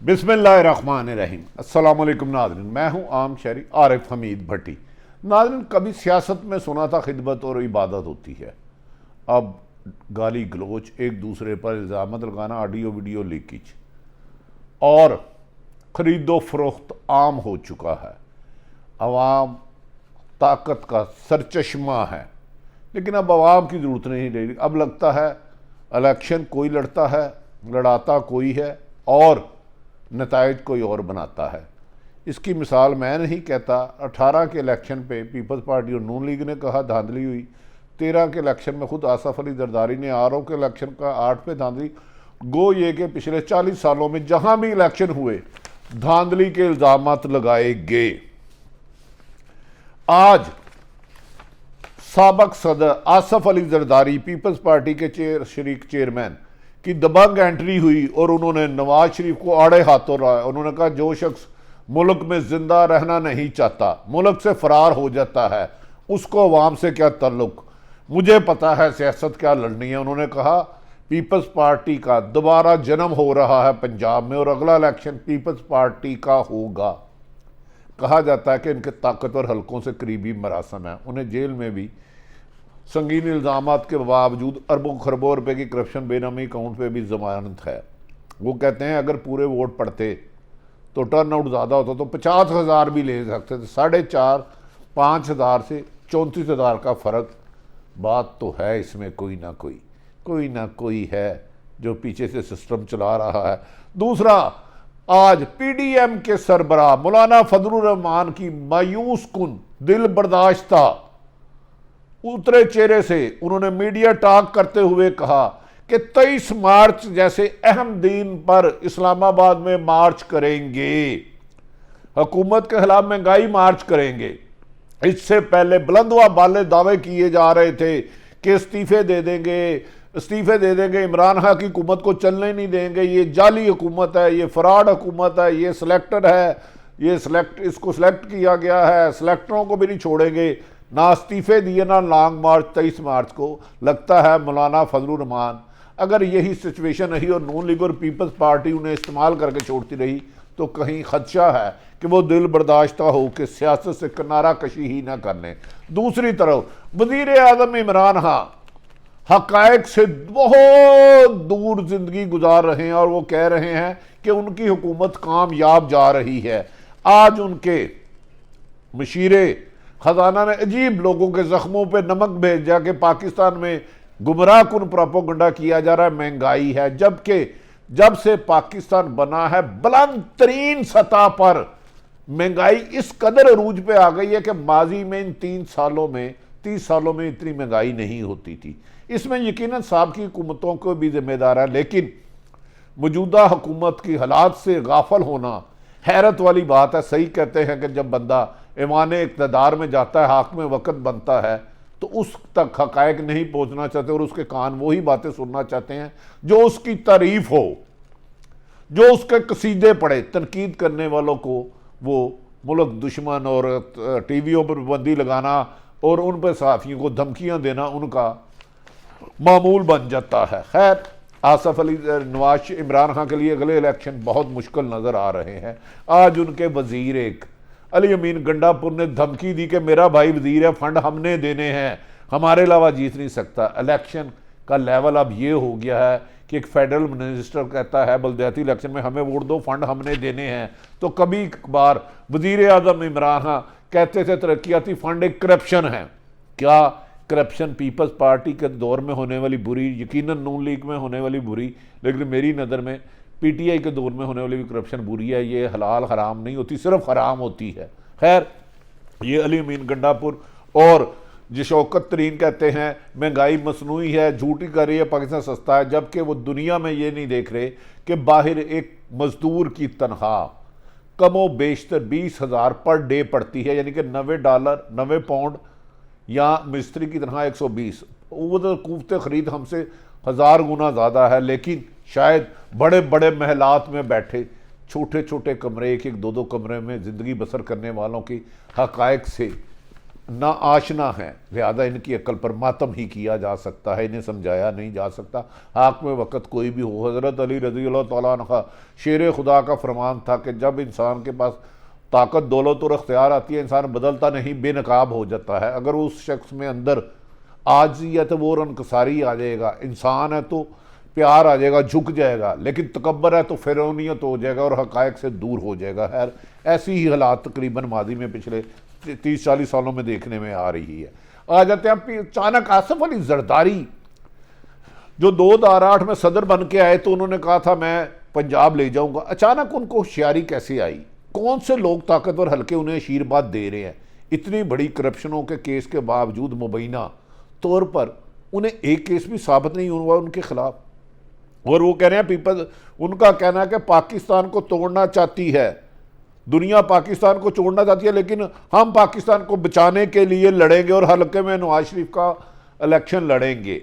बिस्मिल्लाहिर्रहमानिर्रहीम। अस्सलाम वालेकुम नाज़रीन, मैं हूँ आम शहरी आरिफ हमीद भट्टी। नाज़रीन, कभी सियासत में सुना था खिदमत और इबादत होती है, अब गाली गलोच, एक दूसरे पर इल्ज़ाम लगाना, ऑडियो वीडियो लीकेज और ख़रीदो फरोख्त आम हो चुका है। अवाम ताकत का सरचश्मा है, लेकिन अब अवाम की ज़रूरत नहीं रही। अब लगता है इलेक्शन कोई लड़ता है, लड़ाता कोई है और नताइज कोई और बनाता है। इसकी मिसाल मैं नहीं कहता, 18 के इलेक्शन पे पीपल्स पार्टी और नून लीग ने कहा धांधली हुई, 13 के इलेक्शन में खुद आसफ अली जरदारी ने, आरओ के इलेक्शन का 8 पे धांधली। गो ये कि पिछले 40 सालों में जहां भी इलेक्शन हुए धांधली के इल्जामात लगाए गए। आज साबक सदर आसफ अली जरदारी पीपल्स पार्टी के शरीक चेयरमैन की दबंग एंट्री हुई और उन्होंने नवाज शरीफ को आड़े हाथों रहा। उन्होंने कहा जो शख्स मुल्क में जिंदा रहना नहीं चाहता, मुल्क से फरार हो जाता है, उसको अवाम से क्या ताल्लुक, मुझे पता है सियासत क्या लड़नी है। उन्होंने कहा पीपल्स पार्टी का दोबारा जन्म हो रहा है पंजाब में और अगला इलेक्शन पीपल्स पार्टी का होगा। कहा जाता है कि इनके ताकतवर हलकों से करीबी मरासम है। उन्हें जेल में भी संगीन इल्ज़ामात के बावजूद अरबों खरबों रुपए की करप्शन बेनामी अकाउंट पे भी जमानत है। वो कहते हैं अगर पूरे वोट पड़ते तो टर्न आउट ज़्यादा होता तो 50,000 भी ले सकते थे। 4,500 से 34,000 का फ़र्क। बात तो है इसमें कोई ना कोई है जो पीछे से सिस्टम चला रहा है। दूसरा, आज पीडीएम के सरबराह मौलाना फजलुर रहमान की मायूस कुन दिल बर्दाश्ता उतरे चेहरे से उन्होंने मीडिया टॉक करते हुए कहा कि 23 मार्च जैसे अहम दिन पर इस्लामाबाद में मार्च करेंगे, हुकूमत के खिलाफ महंगाई मार्च करेंगे। इससे पहले बुलंदवा बाले दावे किए जा रहे थे कि इस्तीफे दे देंगे, इमरान खान की हुकूमत को चलने नहीं देंगे, ये जाली हुकूमत है, ये फ्रॉड हुकूमत है, ये सिलेक्टेड है, इसको सिलेक्ट किया गया है, सिलेक्टरों को भी नहीं छोड़ेंगे। ना इस्तीफे दिए ना लॉन्ग मार्च 23 मार्च को। लगता है मौलाना फजलुर रहमान अगर यही सिचुएशन रही और नून लीग और पीपल्स पार्टी उन्हें इस्तेमाल करके छोड़ती रही तो कहीं खदशा है कि वो दिल बर्दाश्ता हो कि सियासत से किनारा कशी ही ना कर लें। दूसरी तरफ वजीर आज़म इमरान खान हकायक से बहुत दूर जिंदगी गुजार रहे हैं और वो कह रहे हैं कि उनकी हुकूमत कामयाब जा रही है। आज उनके मशीरे खजाना ने अजीब लोगों के जख्मों पे नमक भेजा कि पाकिस्तान में गुमराह कुन प्रोपेगेंडा किया जा रहा है, महंगाई है, जबकि जब से पाकिस्तान बना है बुलंद तरीन सतह पर महंगाई इस कदर अरूज पे आ गई है कि माजी में इन 30 सालों में इतनी महंगाई नहीं होती थी। इसमें यकीनन साहब की हुकूमतों को भी जिम्मेदार है, लेकिन मौजूदा हुकूमत की हालात से गाफल होना हैरत वाली बात है। सही कहते हैं कि जब बंदा ईमान इक़्तिदार में जाता है, हाक में वक़्त बनता है, तो उस तक हक़ाइक़ नहीं पहुंचना चाहते और उसके कान वही बातें सुनना चाहते हैं जो उसकी तारीफ हो, जो उसके कसीदे पड़े। तनकीद करने वालों को वो मुल्क दुश्मन और टीवियों पर पाबंदी लगाना और उन पर सहाफ़ियों को धमकियां देना उनका मामूल बन जाता है। खैर, आसफ अली नवाज इमरान खान के लिए अगले इलेक्शन बहुत मुश्किल नज़र आ रहे हैं। आज उनके वजीर एक अली अमीन गंडापुर ने धमकी दी कि मेरा भाई वजीर है, फंड हमने देने हैं, हमारे अलावा जीत नहीं सकता। इलेक्शन का लेवल अब ये हो गया है कि एक फेडरल मिनिस्टर कहता है बल्दियाती इलेक्शन में हमें वोट दो, फंड हमने देने हैं, तो कभी बार वजीर आज़म इमरान खान कहते थे तरक्याती फंड एक करप्शन है। क्या करप्शन पीपल्स पार्टी के दौर में होने वाली बुरी, यकीनन नून लीग में होने वाली बुरी, लेकिन मेरी नज़र में पीटीआई के दौर में होने वाली भी करप्शन बुरी है। ये हलाल हराम नहीं होती, सिर्फ हराम होती है। खैर, ये अली अमीन गंडापुर और जो शौकत तरीन कहते हैं महंगाई मसनूई है, झूठी कर रही है, पाकिस्तान सस्ता है, जबकि वो दुनिया में ये नहीं देख रहे कि बाहर एक मजदूर की तनख्वाह कमो बेशतर 20,000 पर डे पड़ती है, यानी कि $90 £90 या मिस्त्री की तनख्वाह 120। वो तो कुव्वत खरीद हमसे 1000 गुना ज़्यादा है, लेकिन शायद बड़े बड़े महलात में बैठे छोटे छोटे कमरे, एक एक दो दो कमरे में ज़िंदगी बसर करने वालों की हक़ाइक़ से ना आशना है, लिहाजा इनकी अक्ल पर मातम ही किया जा सकता है, इन्हें समझाया नहीं जा सकता। हाक में वक़्त कोई भी हो। हज़रत अली रज़ी अल्लाह तआला अन्हु का शेर खुदा का फरमान था कि जब इंसान के पास ताकत दौलत और अख्तियार आती है, इंसान बदलता नहीं, बेनकाब हो जाता है। अगर उस शख्स में अंदर आजिज़ी है तो वो रनकसारी आ जाएगा, इंसान है तो प्यार आ जाएगा, झुक जाएगा, लेकिन तकब्बर है तो फिरौनियत हो जाएगा और हक़ाइक़ से दूर हो जाएगा। खैर, ऐसी ही हालात तकरीबन मादी में पिछले 30-40 सालों में देखने में आ रही है। आ जाते हैं अचानक आसिफ अली जरदारी, जो 2008 में सदर बन के आए तो उन्होंने कहा था मैं पंजाब ले जाऊंगा। अचानक उनको होशियारी कैसे आई? कौन से लोग ताकतवर हल्के उन्हें आशीर्वाद दे रहे हैं? इतनी बड़ी करप्शनों के केस के बावजूद मुबैना तौर पर उन्हें एक केस भी साबित नहीं हुआ उनके खिलाफ, और वो कह रहे हैं पीपल, उनका कहना है कि पाकिस्तान को तोड़ना चाहती है, दुनिया पाकिस्तान को छोड़ना चाहती है, लेकिन हम पाकिस्तान को बचाने के लिए लड़ेंगे और हल्के में नवाज शरीफ का इलेक्शन लड़ेंगे।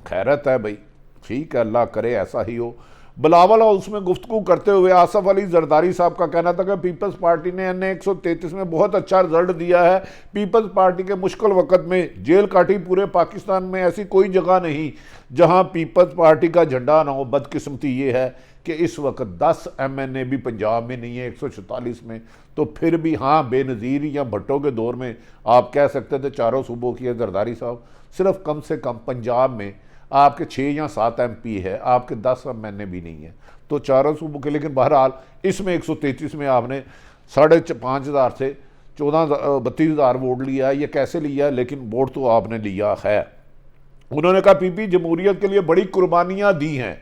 खैरत है भाई, ठीक है, अल्लाह करे ऐसा ही हो। बिलावल हाउस में गुफ्तगू करते हुए आसिफ अली जरदारी साहब का कहना था कि पीपल्स पार्टी ने NA 133 में बहुत अच्छा रिजल्ट दिया है। पीपल्स पार्टी के मुश्किल वक्त में जेल काटी पूरे पाकिस्तान में ऐसी कोई जगह नहीं जहां पीपल्स पार्टी का झंडा ना हो। बदकिस्मती ये है कि इस वक्त 10 MNA भी पंजाब में नहीं है 146 में, तो फिर भी हाँ, बेनज़ीर या भट्टो के दौर में आप कह सकते थे चारों सूबों की है जरदारी साहब। सिर्फ कम से कम पंजाब में आपके 6 या 7 MP है, आपके 10 MNA भी नहीं है, तो चारों सूबों के। लेकिन बहरहाल इसमें 133 में आपने 5,500 से 32,000 वोट लिया है। ये कैसे लिया है, लेकिन वोट तो आपने लिया है। उन्होंने कहा PP जमहूरियत के लिए बड़ी कुर्बानियाँ दी हैं,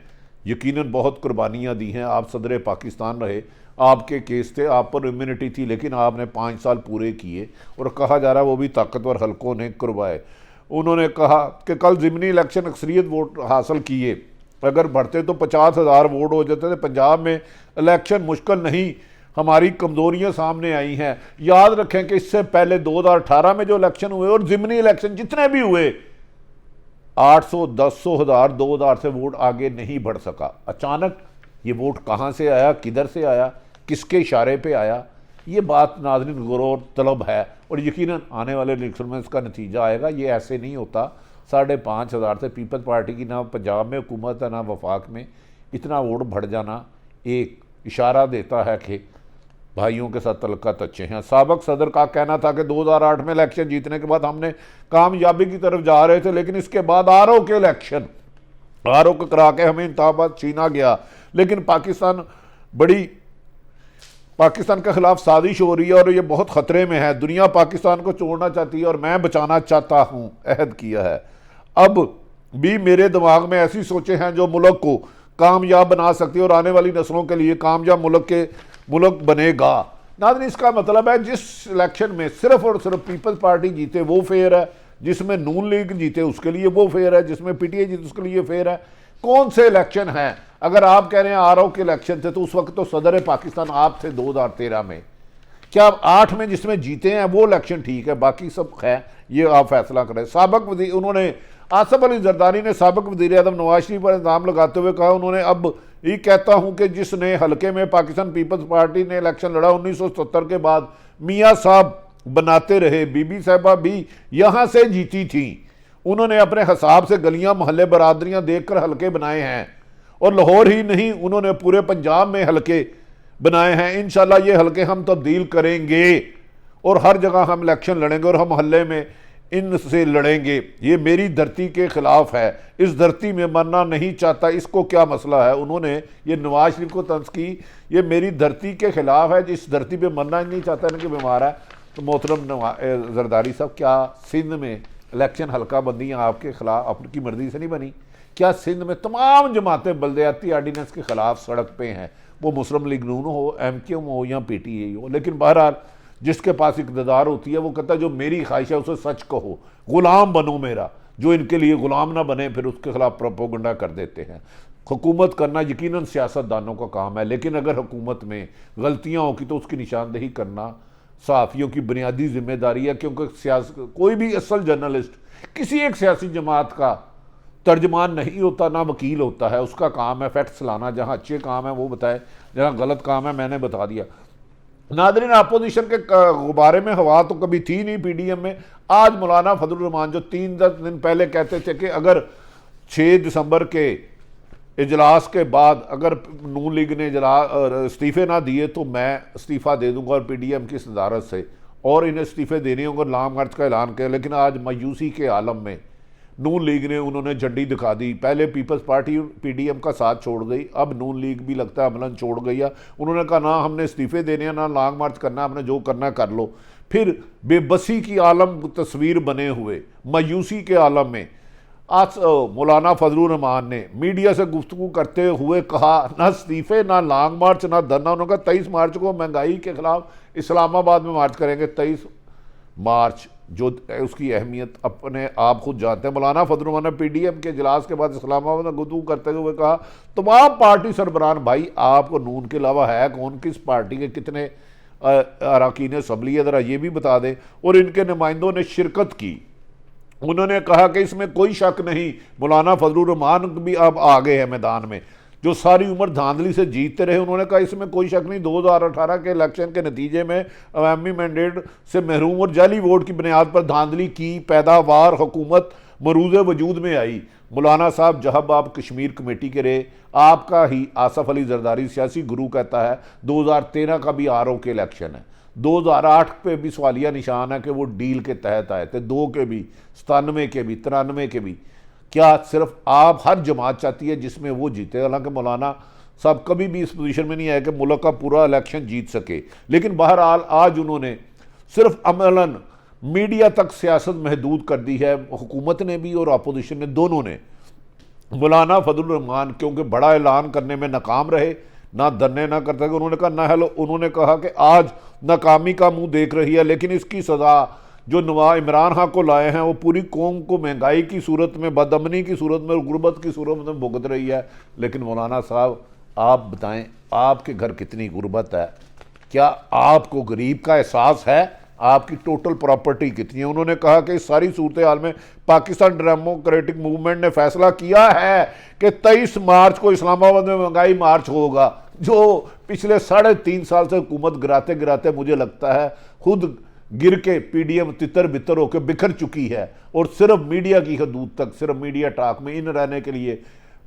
यकीनन बहुत कुर्बानियाँ दी हैं। आप सदर पाकिस्तान रहे, आपके केस थे, आप पर इम्यूनिटी थी, लेकिन आपने 5 साल पूरे किए और कहा जा रहा है वो भी ताकतवर हल्कों ने करवाए। उन्होंने कहा कि कल ज़िमनी इलेक्शन अक्सरियत वोट हासिल किए, अगर बढ़ते तो 50,000 वोट हो जाते थे। पंजाब में इलेक्शन मुश्किल नहीं, हमारी कमज़ोरियाँ सामने आई हैं। याद रखें कि इससे पहले 2018 में जो इलेक्शन हुए और ज़िमनी इलेक्शन जितने भी हुए, 800, 10,000, 2,000 से वोट आगे नहीं बढ़ सका। अचानक ये वोट कहाँ से आया, किधर से आया, किसके इशारे पे आया, ये बात नाज़रीन गौर तलब है और यकीनन आने वाले इलेक्शन में इसका नतीजा आएगा। ये ऐसे नहीं होता। 5,500 से पीपल्स पार्टी की ना पंजाब में हुकूमत है ना वफाक में, इतना वोट बढ़ जाना एक इशारा देता है कि भाइयों के साथ तल्लुकात अच्छे हैं। साबिक सदर का कहना था कि 2008 में इलेक्शन जीतने के बाद हमने कामयाबी की तरफ जा रहे थे, लेकिन इसके बाद RO के इलेक्शन RO को करा के हमें इंतखाबात छीना गया। लेकिन पाकिस्तान के खिलाफ साजिश हो रही है और ये बहुत ख़तरे में है। दुनिया पाकिस्तान को छोड़ना चाहती है और मैं बचाना चाहता हूँ, अहद किया है। अब भी मेरे दिमाग में ऐसी सोचें हैं जो मुल्क को कामयाब बना सकती है और आने वाली नस्लों के लिए कामयाब मुल्क बनेगा। नाज़रीन, इसका मतलब है जिस इलेक्शन में सिर्फ और सिर्फ पीपल्स पार्टी जीते वो फेयर है, जिसमें नून लीग जीते उसके लिए वो फेयर है, जिसमें PTI जीते उसके लिए फेयर है। कौन से इलेक्शन हैं? अगर आप कह रहे हैं RO के इलेक्शन थे तो उस वक्त तो सदर पाकिस्तान आप थे 2013 में। क्या 8 में जिसमें जीते हैं वो इलेक्शन ठीक है, बाकी सब है, ये आप फैसला करें। उन्होंने आसिफ अली जरदारी ने साबिक वज़ीर आज़म नवाज शरीफ पर इल्ज़ाम लगाते हुए कहा, उन्होंने अब ये कहता हूं कि जिसने हल्के में पाकिस्तान पीपल्स पार्टी ने इलेक्शन लड़ा 1970 के बाद मियाँ साहब बनाते रहे, बीबी साहबा भी यहाँ से जीती थी। उन्होंने अपने हिसाब से गलियां मोहल्ले बरादरियां देखकर हल्के बनाए हैं और लाहौर ही नहीं, उन्होंने पूरे पंजाब में हल्के बनाए हैं। इंशाल्लाह ये हल्के हम तब्दील करेंगे और हर जगह हम इलेक्शन लड़ेंगे और हम मोहल्ले में इनसे लड़ेंगे। ये मेरी धरती के खिलाफ है, इस धरती में मरना नहीं चाहता, इसको क्या मसला है। उन्होंने ये नवाज शरीफ को तंज की, ये मेरी धरती के खिलाफ है, इस धरती पे मरना नहीं चाहता, इनके बीमार है। तो मोहतरम जरदारी साहब, क्या सिंध में इलेक्शन हल्का बंदियाँ आपके खिलाफ आपकी मर्जी से नहीं बनी? क्या सिंध में तमाम जमातें बल्दियाती आर्डीनेंस के खिलाफ सड़क पे हैं, वो मुस्लिम लीग नून हो, MQM हो या PTI हो? लेकिन बहरहाल जिसके पास इक़्तिदार होती है वो कहता है जो मेरी ख्वाहिश है उसे सच कहो, गुलाम बनो मेरा, जो इनके लिए गुलाम ना बने फिर उसके खिलाफ प्रोपोगंडा कर देते हैं। हुकूमत करना यकीनन सियासतदानों का काम है, लेकिन अगर हुकूमत में गलतियाँ होगी तो उसकी निशानदेही करना सहाफ़ियों की बुनियादी जिम्मेदारी है, क्योंकि कोई भी असल जर्नलिस्ट किसी एक सियासी जमात का तर्जमान नहीं होता, ना वकील होता है। उसका काम है फैक्ट्स लाना, जहाँ अच्छे काम है वो बताए, जहाँ गलत काम है मैंने बता दिया। नादरीन, अपोजिशन के गुब्बारे में हवा तो कभी थी नहीं पीडीएम में। आज मौलाना फजलुर रहमान जो 3-10 दिन पहले कहते थे कि अगर 6 दिसंबर के इजलास के बाद अगर नून लीग ने इस्तीफे ना दिए तो मैं इस्तीफ़ा दे दूंगा और पीडीएम की सदारत से, और इन्हें इस्तीफे देने होंगे, लॉन्ग मार्च का ऐलान किया। लेकिन आज मायूसी के आलम में नून लीग ने उन्होंने झंडी दिखा दी। पहले पीपल्स पार्टी पीडीएम का साथ छोड़ गई, अब नून लीग भी लगता है अमलन छोड़ गई है। उन्होंने कहा ना हमने इस्तीफे देने हैं ना लॉन्ग मार्च करना, हमने जो करना कर लो। फिर बेबसी की आलम तस्वीर बने हुए मायूसी के आलम में आज मौलाना फजलुर रहमान ने मीडिया से गुफ्तगू करते हुए कहा ना इस्तीफे ना लॉन्ग मार्च ना धरना। उन्होंने कहा 23 मार्च को महंगाई के खिलाफ इस्लामाबाद में मार्च करेंगे। 23 मार्च जो उसकी अहमियत अपने आप खुद जानते हैं। मौलाना फजलुर रहमान ने पीडीएम के इजलास के बाद इस्लामाबाद में गुफ्तगू करते हुए कहा तमाम पार्टी सरबराहान, भाई आपको नून के अलावा है कौन, किस पार्टी के कितने अरकान असम्बली है ज़रा ये भी बता दें। और इनके नुमाइंदों ने शिरकत की। उन्होंने कहा कि इसमें कोई शक नहीं, मौलाना फजलुर रहमान भी अब आ गए हैं मैदान में, जो सारी उम्र धांधली से जीतते रहे। उन्होंने कहा इसमें कोई शक नहीं, 2018 के इलेक्शन के नतीजे में अवामी मैंडेट से महरूम और जाली वोट की बुनियाद पर धांधली की पैदावार हुकूमत मरूज़ वजूद में आई। मौलाना साहब जब आप कश्मीर कमेटी के रहे, आपका ही आसफ अली जरदारी सियासी गुरु कहता है 2013 का भी आरओ के इलेक्शन है, 2008 पे भी सवालिया निशान है कि वो डील के तहत आए थे, 2 के भी, 97 के भी, 93 के भी। क्या सिर्फ आप हर जमात चाहती है जिसमें वो जीते? हालांकि मौलाना साहब कभी भी इस पोजीशन में नहीं आए कि मुल्क का पूरा इलेक्शन जीत सके। लेकिन बहरहाल आज उन्होंने सिर्फ अमलन मीडिया तक सियासत महदूद कर दी है, हुकूमत ने भी और अपोजिशन ने, दोनों ने। मौलाना फजलुर रहमान क्योंकि बड़ा ऐलान करने में नाकाम रहे, ना धरने ना करते, उन्होंने कहा ना हेलो, उन्होंने कहा कि आज नाकामी का मुंह देख रही है, लेकिन इसकी सज़ा जो नवाब इमरान खान को लाए हैं वो पूरी कौम को महंगाई की सूरत में, बदअमनी की सूरत में और गुर्बत की सूरत में भुगत रही है। लेकिन मौलाना साहब आप बताएं आपके घर कितनी गुर्बत है? क्या आपको गरीब का एहसास है? आपकी टोटल प्रॉपर्टी कितनी है? उन्होंने कहा कि इस सारी सूरत हाल में पाकिस्तान डेमोक्रेटिक मूवमेंट ने फैसला किया है कि 23 मार्च को इस्लामाबाद में महंगाई मार्च होगा, जो पिछले 3.5 साल से हुकूमत गिराते गिराते मुझे लगता है खुद गिर के पीडीएम तितर बितर होकर बिखर चुकी है। और सिर्फ मीडिया की हदूद तक, सिर्फ मीडिया टाक में इन रहने के लिए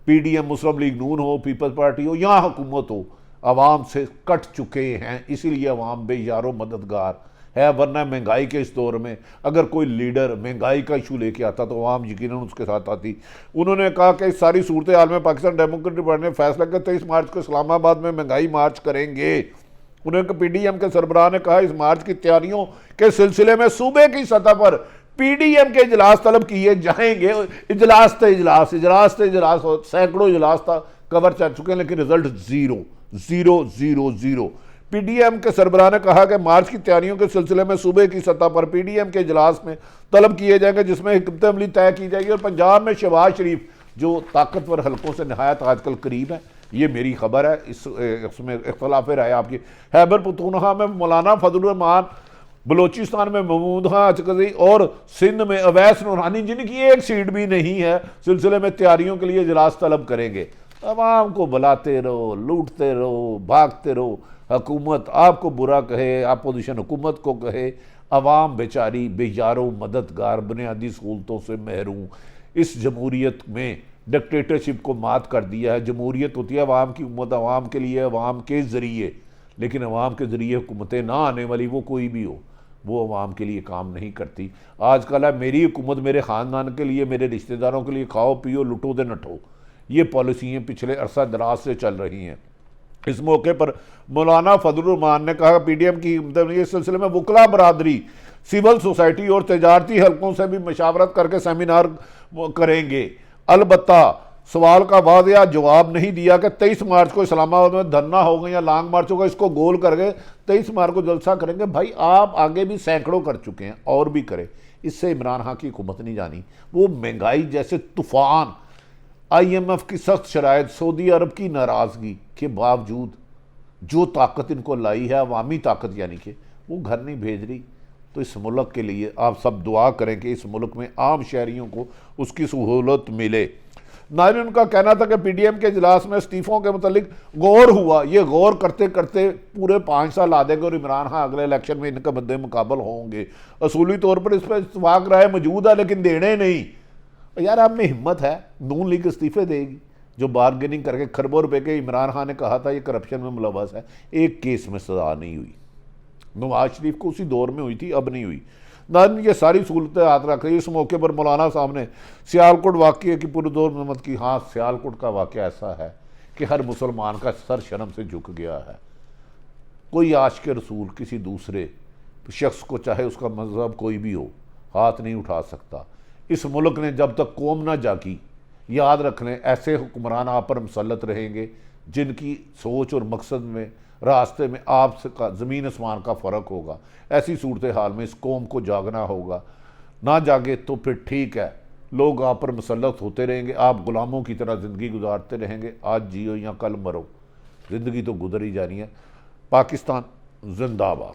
पीडीएम, मुस्लिम लीग नून हो, पीपल्स पार्टी हो या हुकूमत हो, आवाम से कट चुके हैं। इसीलिए आवाम बेयारो मददगार है। वरना महंगाई के इस दौर में अगर कोई लीडर महंगाई का इशू लेके आता तो आवाम यकीनन उसके साथ आती। उन्होंने कहा कि इस सारी सूरत हाल में पाकिस्तान डेमोक्रेटिक पार्टी ने फैसला किया 23 मार्च को इस्लामाबाद में महंगाई मार्च करेंगे। उन्होंने पीडीएम के सरबराह ने कहा इस मार्च की तैयारियों के सिलसिले में सूबे की सतह पर पीडीएम के इजलास तलब किए जाएंगे। इजलास थे इजलास, इजलास थे इजलास, सैकड़ों इजलास था कवर कर चुके हैं, लेकिन result zero zero zero zero. PDM के सरबराह ने कहा कि मार्च की तैयारियों के सिलसिले में सूबे की सतह पर पीडीएम के इजलास में तलब किए जाएंगे जिसमें हिकमत अमली तय की जाएगी। और पंजाब में शहबाज शरीफ जो ताकतवर हलकों से नहायत आजकल करीब है, ये मेरी खबर है, इसमें इख्तलाफ राय आपकी। खैबर पख्तूनख्वा में मौलाना फजलुर रहमान, बलोचिस्तान में महमूद खां अचकज़ई और सिंध में अवैस नूरानी जिनकी एक सीट भी नहीं है, सिलसिले में तैयारियों के लिए इजलास तलब करेंगे। तमाम को बुलाते रहो, लूटते रहो, भागते रहो। हुकूमत आपको बुरा कहे, अपोजिशन हुकूमत को कहे, अवाम बेचारी बेयारो मददगार, बुनियादी सहूलतों से महरूम। इस जमहूरियत में डिक्टेटरशिप को मात कर दिया है। जमहूरियत होती है अवाम की हुकूमत, अवाम के लिए, अवाम के ज़रिए। लेकिन अवाम के ज़रिए हुकूमतें ना आने वाली, वो कोई भी हो, वो अवाम के लिए काम नहीं करती। आजकल है मेरी हुकूमत मेरे ख़ानदान के लिए, मेरे रिश्तेदारों के लिए, खाओ पियो लुटो दे नठो, ये पॉलिसियाँ पिछले अरसा दराज से चल रही हैं। इस मौके पर मौलाना फजलुर रहमान ने कहा पीडीएम की इस सिलसिले में वकला बरादरी, सिविल सोसाइटी और तजारती हलकों से भी मशावरत करके सेमिनार करेंगे। अलबत्ता सवाल का वाज़ेह जवाब नहीं दिया कि 23 मार्च को इस्लामाबाद में धरना होगा या लॉन्ग मार्च होगा, इसको गोल करके 23 मार्च को जलसा करेंगे। भाई आप आगे भी सैकड़ों कर चुके हैं और भी करें, इससे इमरान खान की हुकूमत नहीं जानी। वो महंगाई जैसे तूफ़ान, IMF की सख्त शराइत, सऊदी अरब की नाराज़गी के बावजूद जो ताकत इनको लाई है, अवामी ताकत, यानी कि वो घर नहीं भेज रही। तो इस मुल्क के लिए आप सब दुआ करें कि इस मुल्क में आम शहरियों को उसकी सहूलत मिले। नाज़रीन, उनका कहना था कि पीडीएम के इजलास में इस्तीफों के मुतालिक गौर हुआ। ये गौर करते करते पूरे 5 साल आ देंगे और इमरान खान अगले इलेक्शन में इनका मद्दे मुकाबल होंगे। असूली तौर पर इस पर इत्तफाक राय मौजूद है, लेकिन देने नहीं। यार, आप में हिम्मत है, नून लीग इस्तीफे देगी जो बारगेनिंग करके खरबों रुपए के, इमरान खान ने कहा था ये करप्शन में मुलव्वस है, एक केस में सजा नहीं हुई। नवाज शरीफ को उसी दौर में हुई थी, अब नहीं हुई। नाज़रीन, ये सारी सहूलतें हाथ रख रही है। इस मौके पर मौलाना साहब ने सियालकोट वाक़े की पूरे दौर में मत की। हाँ, सियालकोट का वाक़या ऐसा है कि हर मुसलमान का सर शर्म से झुक गया है। कोई आशिक रसूल किसी दूसरे शख्स को, चाहे उसका मजहब कोई भी हो, हाथ नहीं उठा सकता। इस मुल्क ने जब तक कौम ना जागी, याद रख लें, ऐसे हुक्मरान आप पर मुसल्लत रहेंगे जिनकी सोच और मकसद में, रास्ते में आपसे का ज़मीन आसमान का फ़र्क होगा। ऐसी सूरत हाल में इस कौम को जागना होगा। ना जागे तो फिर ठीक है, लोग आप पर मुसल्लत होते रहेंगे, आप गुलामों की तरह ज़िंदगी गुजारते रहेंगे। आज जियो या कल मरो, ज़िंदगी तो गुजर ही जानी है। पाकिस्तान जिंदाबाद।